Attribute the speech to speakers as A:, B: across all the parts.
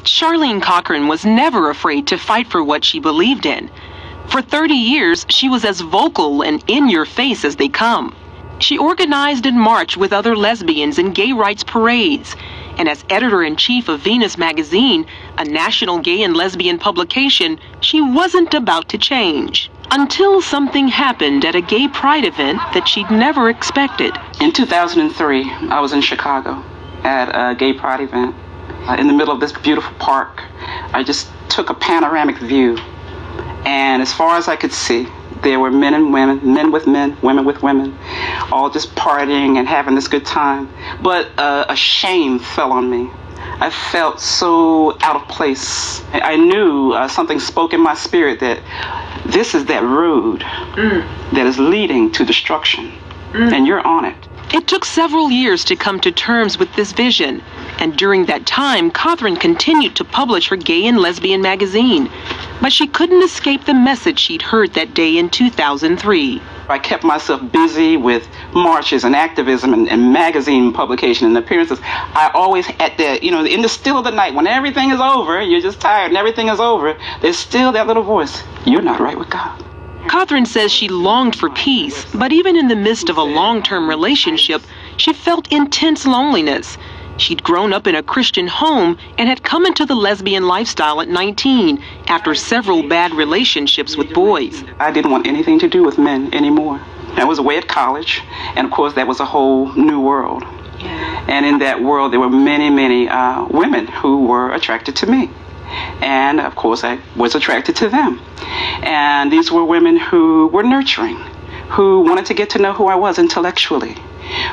A: Charlene Cochran was never afraid to fight for what she believed in. For 30 years, she was as vocal and in your face as they come. She organized and marched with other lesbians in gay rights parades. And as editor-in-chief of Venus magazine, a national gay and lesbian publication, she wasn't about to change. Until something happened at a gay pride event that she'd never expected.
B: In 2003, I was in Chicago at a gay pride event. In the middle of this beautiful park, I just took a panoramic view. And as far as I could see, there were men and women, men with men, women with women, all just partying and having this good time. But a shame fell on me. I felt so out of place. I knew something spoke in my spirit that this is that road that is leading to destruction, and you're on it.
A: It took several years to come to terms with this vision, and during that time, Cochran continued to publish her gay and lesbian magazine. But she couldn't escape the message she'd heard that day in 2003.
B: I kept myself busy with marches and activism and magazine publication and appearances. I always at the, in the still of the night, when everything is over, you're just tired and everything is over, there's still that little voice. You're not right with God.
A: Cochran says she longed for peace, but even in the midst of a long-term relationship, she felt intense loneliness. She'd grown up in a Christian home and had come into the lesbian lifestyle at 19 after several bad relationships with boys.
B: I didn't want anything to do with men anymore. I was away at college, and of course that was a whole new world. And in that world there were many, many women who were attracted to me. And of course I was attracted to them. And these were women who were nurturing, who wanted to get to know who I was intellectually,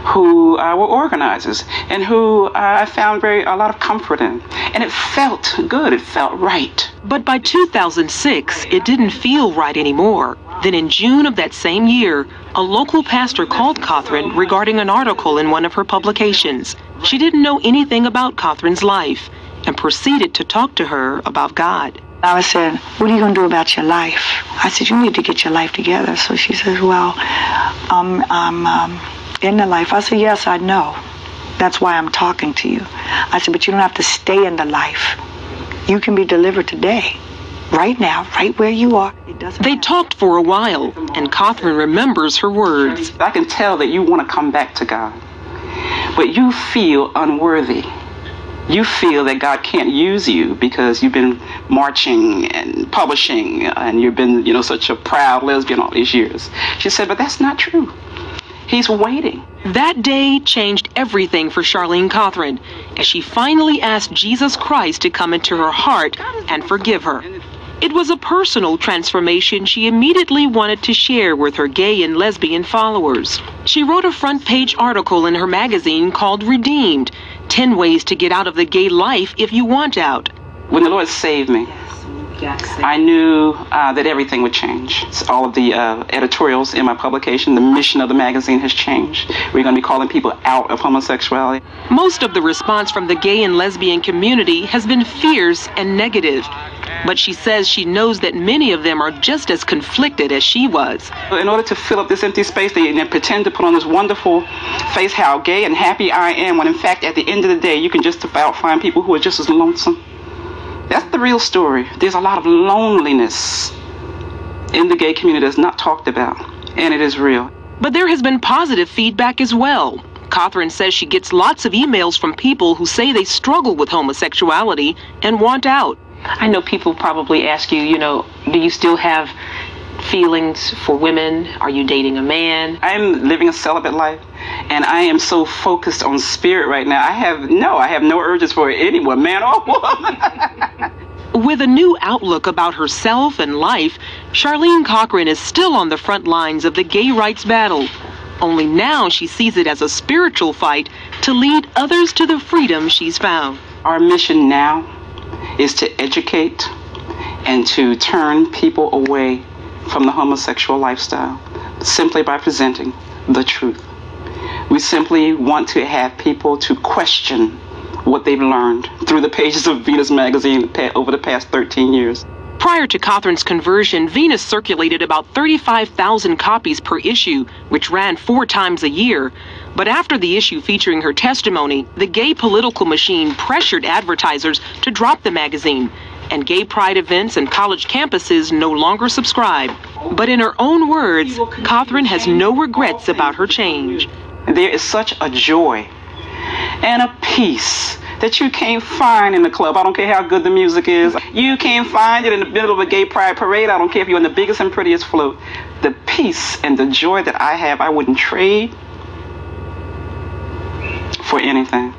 B: who were organizers, and who I found a lot of comfort in. And it felt good, it felt right.
A: But by 2006, it didn't feel right anymore. Then in June of that same year, a local pastor called Cochran regarding an article in one of her publications. She didn't know anything about Cochran's life and proceeded to talk to her about God.
C: I said, what are you going to do about your life? I said, you need to get your life together. So she says, well, I'm in the life. I said, yes, I know. That's why I'm talking to you. I said, but you don't have to stay in the life. You can be delivered today, right now, right where you are.
A: They talked for a while, and Cochran remembers her words.
B: I can tell that you want to come back to God, but you feel unworthy. You feel that God can't use you because you've been marching and publishing and you've been, such a proud lesbian all these years. She said, but that's not true. He's waiting.
A: That day changed everything for Charlene Cochran as she finally asked Jesus Christ to come into her heart and forgive her. It was a personal transformation she immediately wanted to share with her gay and lesbian followers. She wrote a front-page article in her magazine called Redeemed, 10 Ways to Get Out of the Gay Life If You Want Out.
B: When the Lord saved me, I knew that everything would change. All of the editorials in my publication, the mission of the magazine has changed. We're going to be calling people out of homosexuality.
A: Most of the response from the gay and lesbian community has been fierce and negative. But she says she knows that many of them are just as conflicted as she was.
B: In order to fill up this empty space, they pretend to put on this wonderful face how gay and happy I am, when in fact at the end of the day you can just about find people who are just as lonesome. That's the real story. There's a lot of loneliness in the gay community that's not talked about, and it is real.
A: But there has been positive feedback as well. Cochran says she gets lots of emails from people who say they struggle with homosexuality and want out. I know people probably ask you, do you still have feelings for women? Are you dating a man?
B: I'm living a celibate life, and I am so focused on spirit right now. I have no urges for anyone, man or woman.
A: With a new outlook about herself and life, Charlene Cochran is still on the front lines of the gay rights battle. Only now she sees it as a spiritual fight to lead others to the freedom she's found.
B: Our mission now is to educate and to turn people away from the homosexual lifestyle simply by presenting the truth. We simply want to have people to question what they've learned through the pages of Venus magazine over the past 13 years.
A: Prior to Cochran's conversion, Venus circulated about 35,000 copies per issue, which ran 4 times a year. But after the issue featuring her testimony, the gay political machine pressured advertisers to drop the magazine, and gay pride events and college campuses no longer subscribe. But in her own words, Catherine has no regrets about her change.
B: There is such a joy and a peace that you can't find in the club. I don't care how good the music is. You can't find it in the middle of a gay pride parade. I don't care if you're on the biggest and prettiest float. The peace and the joy that I have, I wouldn't trade for anything.